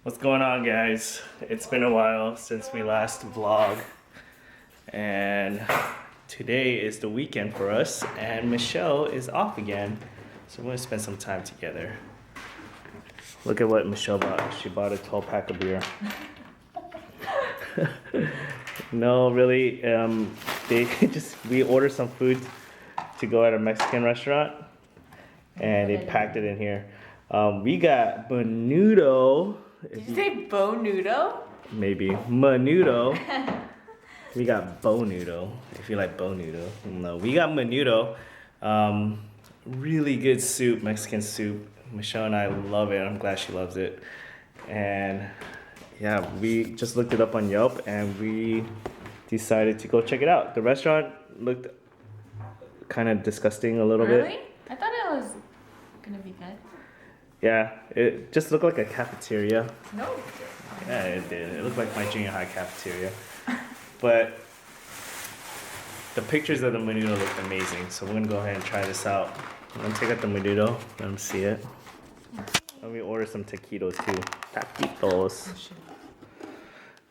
What's going on, guys? It's been a while since we last vlogged, and today is the weekend for us, and Michelle is off again, so we're gonna spend some time together. Look at what Michelle bought. She bought a 12-pack of beer. No, really, we ordered some food to go at a Mexican restaurant, and they packed it in here. We got menudo. Did you say bonudo? Maybe menudo. We got bonudo. If you like bonudo, no, we got menudo. Really good soup, Mexican soup. Michelle and I love it. I'm glad she loves it. And yeah, we just looked it up on Yelp and we decided to go check it out. The restaurant looked kind of disgusting a little bit. Really? I thought it was gonna be good. Yeah, it just looked like a cafeteria. No. Yeah, it did. It looked like my junior high cafeteria. But the pictures of the menudo looked amazing, so we're gonna go ahead and try this out. I'm gonna take out the menudo, let them see it. Let me order some taquitos too. Taquitos.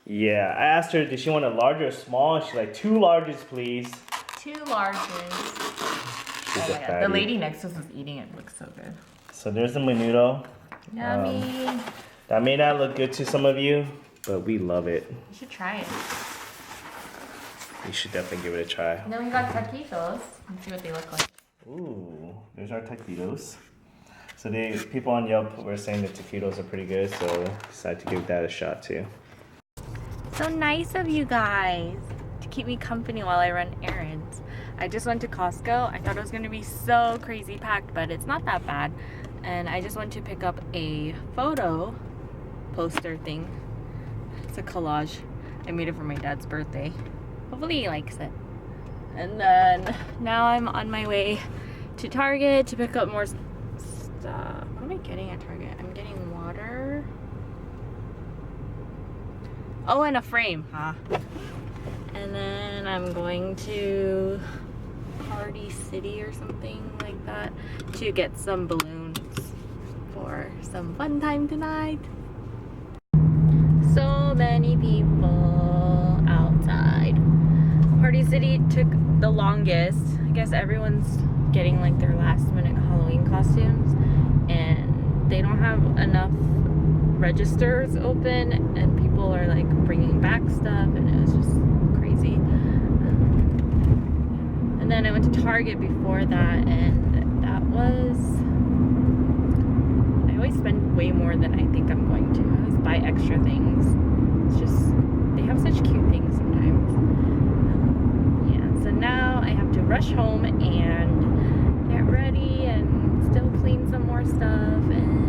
Yeah, I asked her, did she want a large or a small? She's like, 2 larges, please. 2 larges. She's a The fatty. lady next to us was eating it. It looks so good. So there's the menudo. Yummy. That may not look good to some of you, but we love it. You should try it. You should definitely give it a try. And then we got taquitos. Let's see what they look like. Ooh, there's our taquitos. So people on Yelp were saying the taquitos are pretty good, so decided to give that a shot too. So nice of you guys to keep me company while I run errands. I just went to Costco. I thought it was going to be so crazy packed, but it's not that bad. And I just went to pick up a photo poster thing. It's a collage. I made it for my dad's birthday. Hopefully he likes it. And then now I'm on my way to Target to pick up more stuff. What am I getting at Target? I'm getting water. Oh, and a frame, huh? And then I'm going to Party City or something like that to get some balloons for some fun time tonight. So many people outside. Party City took the longest. I guess everyone's getting like their last minute Halloween costumes and they don't have enough registers open and people are like bringing back stuff and it was just crazy. And then I went to Target before that and that was, I always spend way more than I think I'm going to. I always buy extra things. It's just, they have such cute things sometimes. Yeah, so now I have to rush home and get ready and still clean some more stuff and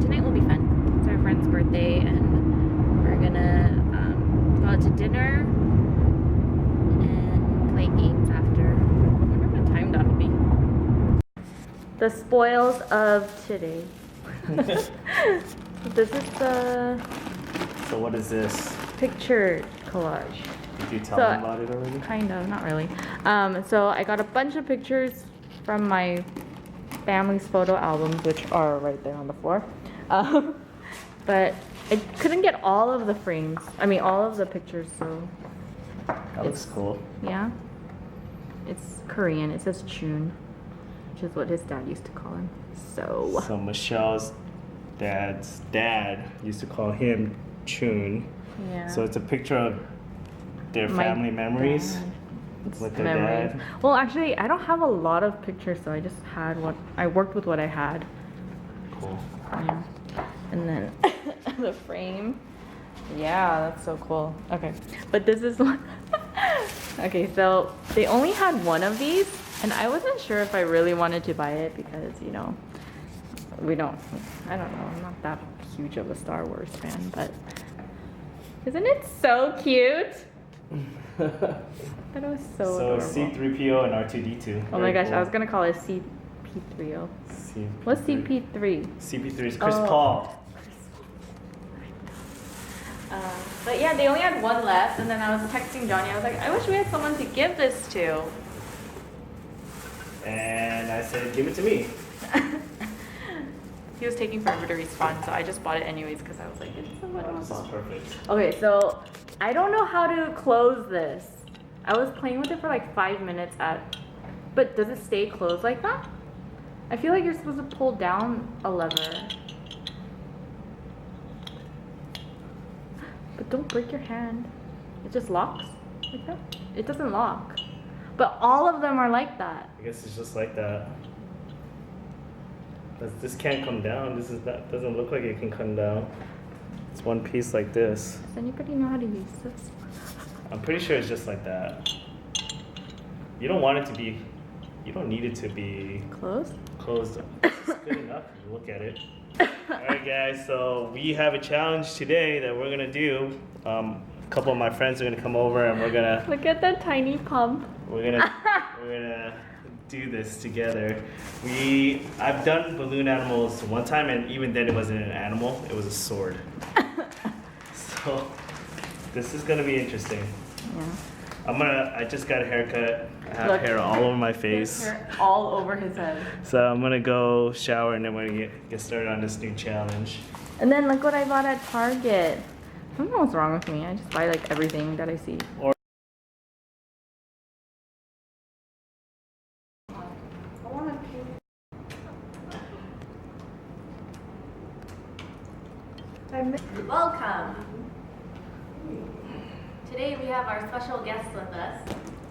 tonight will be fun. It's our friend's birthday and we're gonna go out to dinner and play games after. I wonder what time that'll be. The spoils of today. This is the So what is this? picture collage. Did you tell them about it already? Kind of, not really. So I got a bunch of pictures from my family's photo albums, which are right there on the floor. But I couldn't get all of the frames. I mean, all of the pictures, so. That looks cool. Yeah. It's Korean. It says Chun, which is what his dad used to call him. So. So Michelle's dad's dad used to call him Chun. Yeah. So it's a picture of their My family memories dad. It's with their memories. dad. Well, actually, I don't have a lot of pictures, so I just had what I worked with what I had. Cool. Yeah. And then the frame. Yeah, that's so cool. Okay, but this is one. Okay, so they only had one of these, and I wasn't sure if I really wanted to buy it because, you know, I don't know, I'm not that huge of a Star Wars fan, but isn't it so cute? I thought it was so adorable. C-3PO and R2-D2. Oh my gosh, I was gonna call it CP3O. What's CP3? CP3 is Chris Paul. But yeah, they only had one left, and then I was texting Johnny. I was like, I wish we had someone to give this to. And I said, give it to me. he was taking forever to respawn, so I just bought it anyways because I was like, it's so This is adorable. perfect. Okay, so I don't know how to close this. I was playing with it for like 5 minutes but does it stay closed like that? I feel like you're supposed to pull down a lever. But don't break your hand. It just locks like that. It doesn't lock. But all of them are like that. I guess it's just like that. This can't come down. This is not, doesn't look like it can come down. It's one piece like this. Does anybody know how to use this? I'm pretty sure it's just like that. You don't want it to be, you don't need it to be Closed? closed. It's good enough if you look at it. Alright guys, so we have a challenge today that we're gonna do. A couple of my friends are gonna come over and we're gonna Look at that tiny pump. we're gonna do this together. I've done balloon animals one time, and even then it wasn't an animal, it was a sword. So this is gonna be interesting. Yeah. I just got a haircut. I have Look. hair all over my face. Hair all over his head. So I'm gonna go shower and then we're gonna get started on this new challenge. And then look what I bought at Target. I don't know what's wrong with me. I just buy like everything that I see. Welcome. Today we have our special guests with us,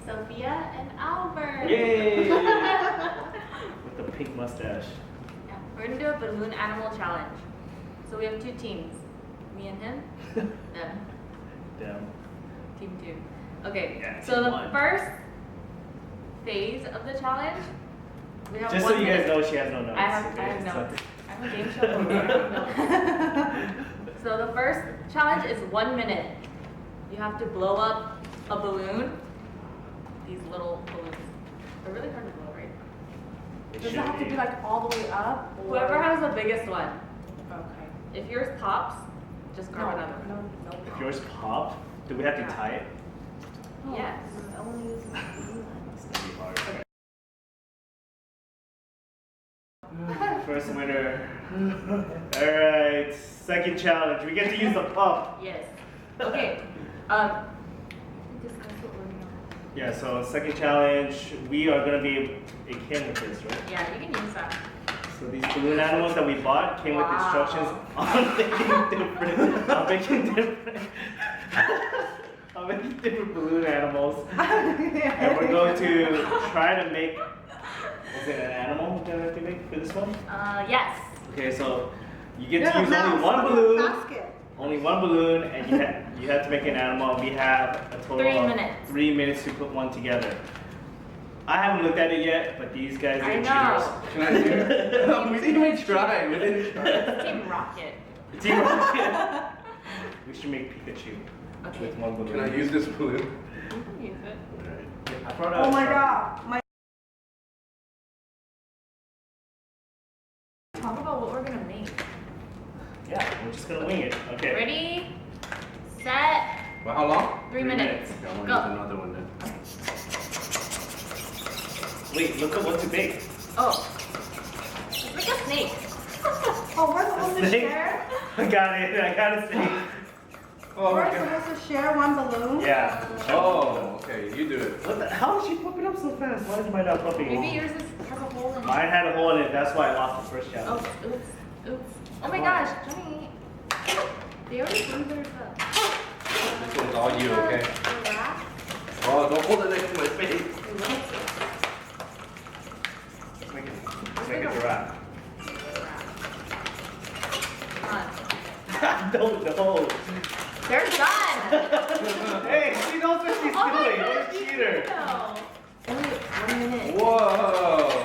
Sophia and Albert. Yay! With the pink mustache. Yeah, we're gonna do a balloon animal challenge. So we have 2 teams, me and him, them. Damn. Team 2. Okay, Yeah, so team the 1. first phase of the challenge, we have Just 1 so you minute. guys know, she has no notes. I have notes. I'm a game show host. So the first challenge is 1 minute. You have to blow up a balloon. These little balloons. They're really hard to blow, right? Does it have to be like all the way up? Or... Whoever has the biggest one. Okay. If yours pops, just grab another one. No. If yours pop, do we have to tie it? Yes. I only use It's gonna be hard. First winner. Alright, second challenge. We get to use the pump. Yes. Okay. Yeah, so second challenge, we are gonna be, it came with this, right? Yeah, you can use that. So these balloon animals that we bought came with instructions on making different balloon animals. And we're going to try to make, is it an animal that we have to make for this one? Yes. Okay, so you get to use only one balloon. Only one balloon, and you have to make an animal. We have a total 3 of minutes. 3 minutes to put one together. I haven't looked at it yet, but these guys are I cheaters. know. Can I do it? We didn't even try. We didn't try. Team Rocket. Team Rocket. We should make Pikachu Okay. with one balloon. Can I use this balloon? You can use it. Alright. I brought out Oh my a- god. My Talk about what we're gonna make. Yeah, we're just gonna wing it. Okay. Ready, set, Well, how long? 3 minutes. Okay, I want to Go. use another one then. Wait, look at what to bake. Oh. It's like a snake. Oh, we're supposed to Snake? share? I got it. I got a snake. Oh, We're okay. supposed to share one balloon? Yeah. Oh, okay. You do it. What the? How is she pumping up so fast? Why is mine not pumping? Maybe yours has a hole in it. Mine had a hole in it. That's why I lost the first challenge. Oh, oops, oops. Oh my gosh, Johnny. They already blew theirs up. This one's all you, okay? The wrap? Oh, don't hold it next to my face. Let's make it a wrap. Come on. No. They're done. Hey, she knows what she's Oh my doing. gosh, What a cheater. No. Only 1 minute. Whoa.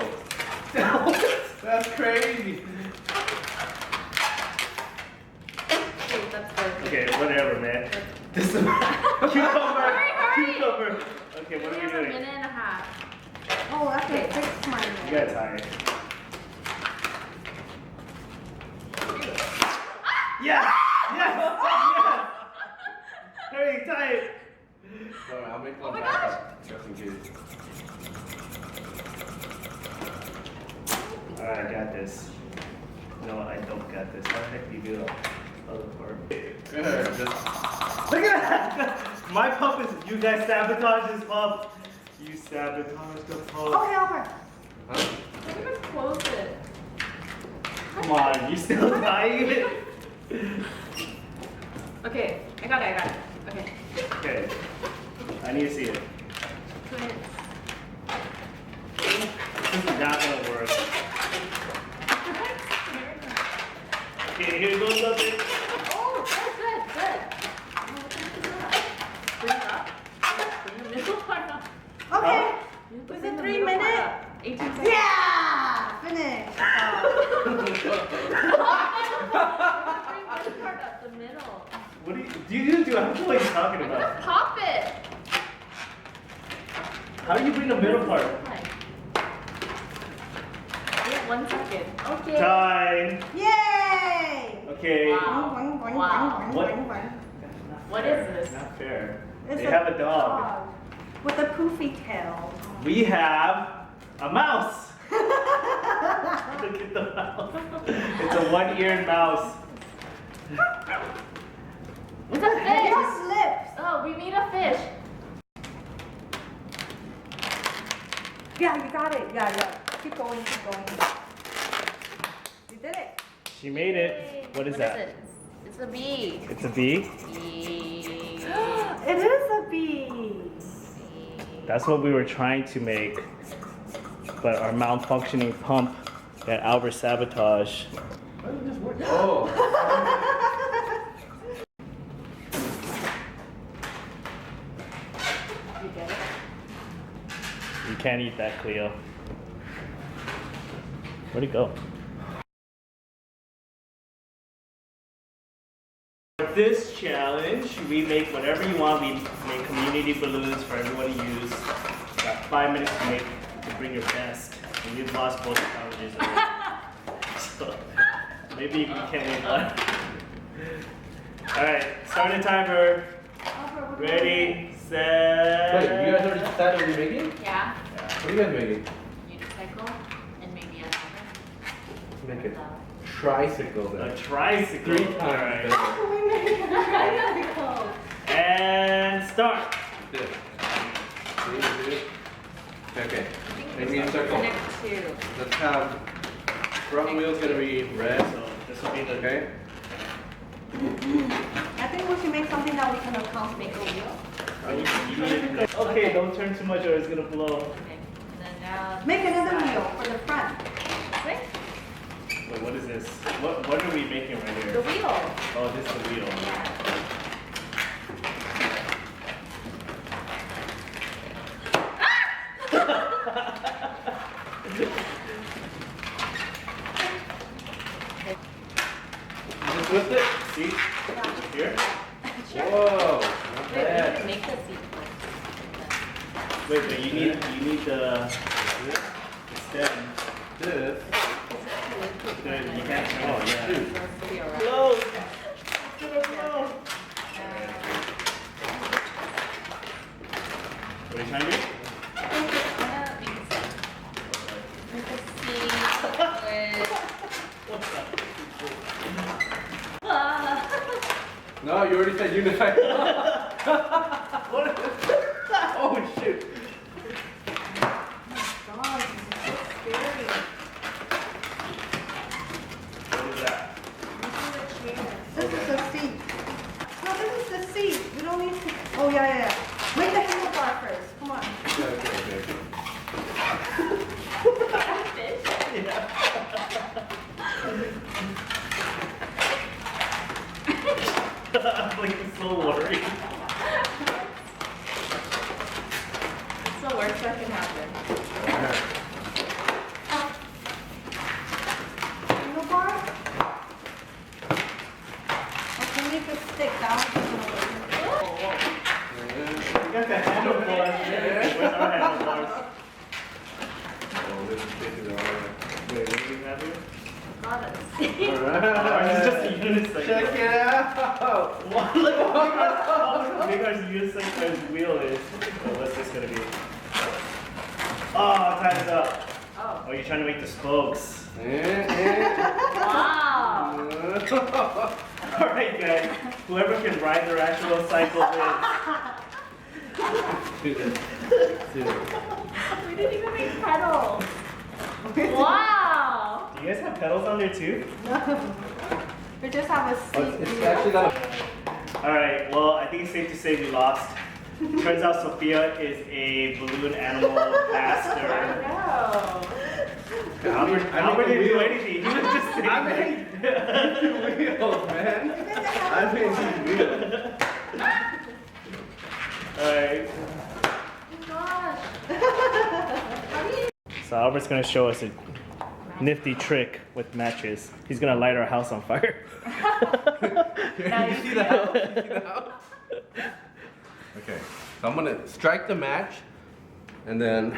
That's crazy. Wait, that's good. Okay, whatever, man. This is cucumber. Hurry. Cucumber. Okay, what We are we have a doing? minute and a half. Oh, that's gonna fix my You gotta tie it. Yes! Yes! Yes! Hurry, tie it. Sorry, I'll make Oh one my back gosh. up, just in case. Alright, I got this. No, I don't got this. How the heck do you do the other part? Good. Just Look at that! My pump is. You guys sabotage this pump. You sabotage the pump. Okay, Albert. huh? I can just close it. Come on, you still tying it? Okay, I got it. Okay. Okay. I need to see it. Twist. This is not gonna work. Okay, here goes nothing. Oh, good. Bring it up. Bring the middle part up. Okay. Bring Was the it 3 middle part minutes? up. 18 seconds. Yeah! Finish. Bring the part up, the middle. What do you do? I don't know what you're talking about. Pop it. How do you bring the middle part? Wait 1 second. Okay. Time. Yay! Okay. Wow. Boing, boing, Wow. boing, What? boing, boing. What Fair. is this? Not fair. It's They have a dog. with a poofy tail. We have a mouse. Look at the mouse. It's a one-eared mouse. What's a It fish? has lips. Oh, we need a fish. Yeah, you got it. Yeah. Keep going. You did it. She made it. What is that? it? It's a bee. It's a bee. Bee. It is a bee. That's what we were trying to make, but our malfunctioning pump got Albert sabotage. Why did this work? Oh. You get it? You can't eat that, Cleo. Where'd it go? For this challenge, we make whatever you want. We make community balloons for everyone to use. Got 5 minutes to bring your best. And you've lost both challenges already. So maybe you can't win one. Alright, start the timer. Ready, set. Wait, you guys already decided what you're making? Yeah. What are you guys making? Unicycle and maybe another. Make a tricycle A then. tricycle. 3 times. Alright. Oh, we made it. And start. This. See? Okay. Make me a circle. Connect two. Let's have front wheel's gonna be red. So this will be the Okay. I think we should make something that we can account Make a wheel. Okay, don't turn too much or it's gonna blow. Okay. And then now. Make another side. wheel for the front. Wait. Wait, what is this? What are we making right The here? wheel. Oh, this is the wheel. Just twist it. See? Here? Whoa. Not Wait, we bad. can make the seat first. Wait, but you need the stem. This. You can't turn it. Yeah. Shoot. Blow. It's gonna blow. What are you trying to do? Make a seat with. No, you already said unicycle. What is Oh shit. God, this is so scary. What is that? This is the seat. No, this is the seat. We don't need to. Oh, yeah. Make the handlebar first. Come on. Okay. I'm like so worried. It's the worst that can happen. Handlebar? Okay, make it stick down. We got the handlebars. Where's our handlebars? Oh, this is basically all right. Wait, what do we have here? Got it. Ours is just a unicycle. Check it out. What? Look how big our unicycle's wheel is. Oh, what's this gonna be? Oh, time's up. Oh. Oh, you're trying to make the spokes. Wow. Alright guys, whoever can ride their actual cycle wins. We didn't even make pedals. Wow. Do you guys have pedals on there too? We just have a seat. It's actually not. Alright, well I think it's safe to say we lost. Turns out Sophia is a balloon animal master. Albert didn't do anything. He was just sitting there. Wheels, man. I made these wheels. Alright. So Albert's gonna show us a nifty trick with matches. He's gonna light our house on fire. You see the house? You see the house? Okay, so I'm gonna strike the match, and then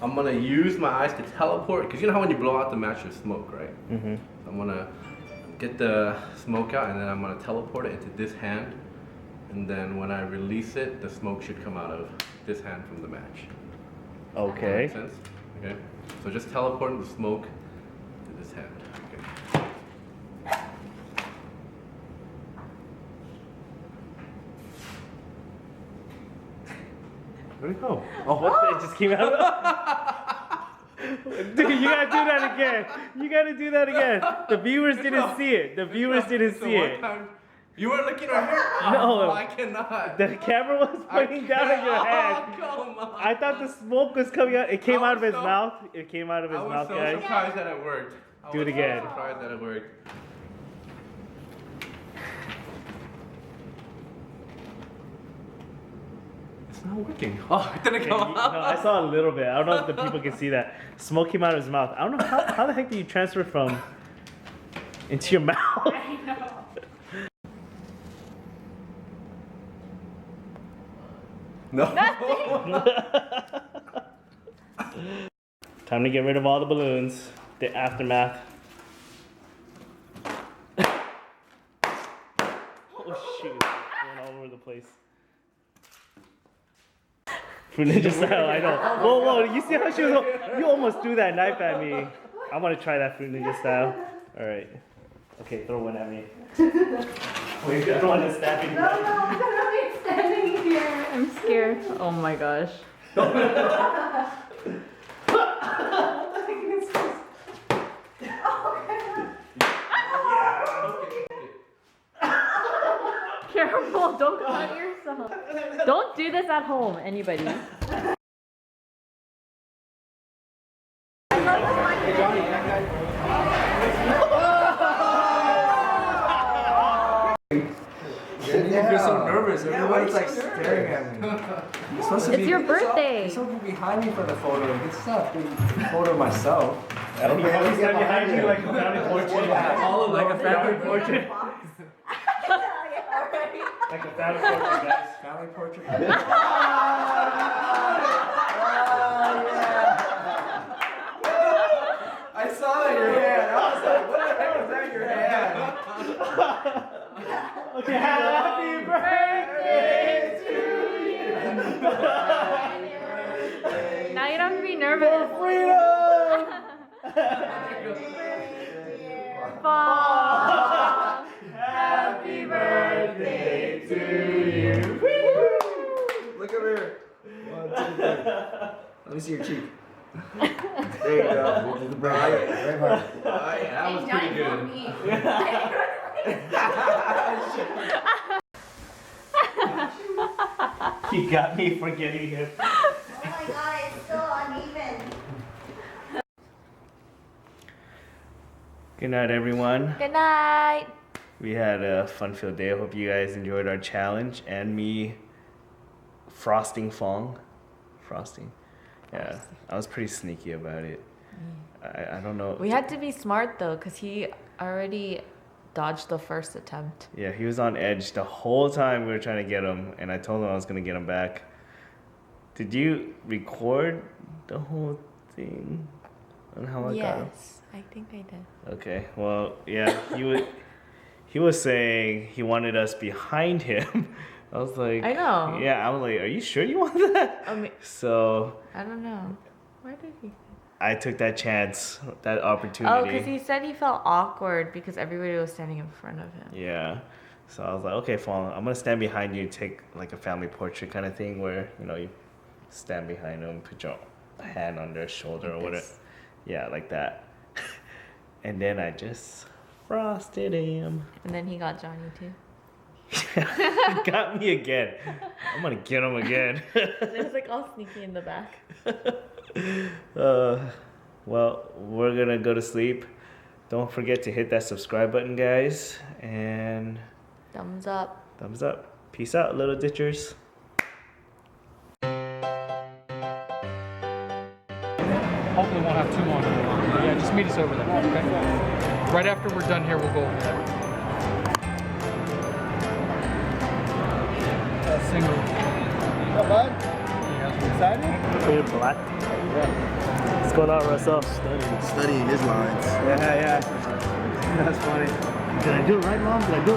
I'm gonna use my eyes to teleport, because you know how when you blow out the match there's smoke, right? Mm-hmm. So I'm gonna get the smoke out, and then I'm gonna teleport it into this hand, and then when I release it, the smoke should come out of this hand from the match. Okay. Make sense? Okay. So just teleporting the smoke to this hand. Okay. Where'd it go? Oh, what? It just came out. Dude, you gotta do that again. You gotta do that again. The viewers didn't see it. The viewers didn't see it. You weren't looking right here? No. Oh, I cannot. The camera was pointing down at your head. Oh, come on. I thought the smoke was coming out. It came I out of was his so- mouth. It came out of his I was mouth, so guys. surprised that it worked. Do it again. Surprised that it worked. It's not working. Oh, it didn't Okay, come no, out. I saw a little bit. I don't know if the people can see that. Smoke came out of his mouth. I don't know how the heck do you transfer from into your mouth? I know. No. Time to get rid of all the balloons. The aftermath. Oh shoot, going all over the place. Fruit Ninja style, I know. Whoa, whoa, you see how she was, you almost threw that knife at me. I want to try that Fruit Ninja style. All right. Okay, throw one at me. Wait, I don't want to stab you. No, I'm gonna be standing here. I'm scared. Oh my gosh. Careful, don't cut yourself. Don't do this at home, anybody. I feel so nervous. Everyone's like staring at me. You're supposed to It's your birthday. You're supposed to be behind me for the photo. Good stuff. A photo of myself. I don't know how to stand behind you like a family portrait. All like a family portrait. Like a family portrait, guys. Family portrait. I saw that in your hand. I was like, what the heck is that in your hand? Okay, happy birthday to you. Now you don't have to be nervous. Fall. Happy birthday to you. Look over here. 1, 2, 3. Let me see your cheek. There you go. Right, very hard. That was pretty good. You got me forgetting him. Oh my god, it's so uneven. Good night, everyone. Good night. We had a fun-filled day. I hope you guys enjoyed our challenge and me frosting Fong. Frosting. Yeah, I was pretty sneaky about it. I don't know. We had to be smart though, because he already dodged the first attempt. Yeah, he was on edge the whole time we were trying to get him, and I told him I was gonna get him back. Did you record the whole thing on how I got him? Yes, I think I did. Okay, well, yeah, he was saying he wanted us behind him. I was like, I know. Yeah, I was like, are you sure you want that? I mean, So, I don't know. Where did he? I took that chance, that Oh, opportunity. because he said he felt awkward because everybody was standing in front of him. Yeah. So I was like, okay, fine. I'm gonna stand behind you and take like a family portrait kind of thing where, you know, you stand behind them, put your hand on their shoulder or whatever. This. Yeah, like that. And then I just frosted him. And then he got Johnny too. He got me again. I'm gonna get him again. It was like all sneaky in the back. Well, we're gonna go to sleep. Don't forget to hit that subscribe button, guys. And Thumbs up. thumbs up. Peace out, little ditchers. Hopefully won't have too long. Yeah, just meet us over there, okay? Right after we're done here, we'll go over there. Single. What, bud? Yeah. Excited? Clear black. Yeah. What's going on, Russell? Studying his lines. Yeah. That's funny. Did I do it right, Mom? Did I do it?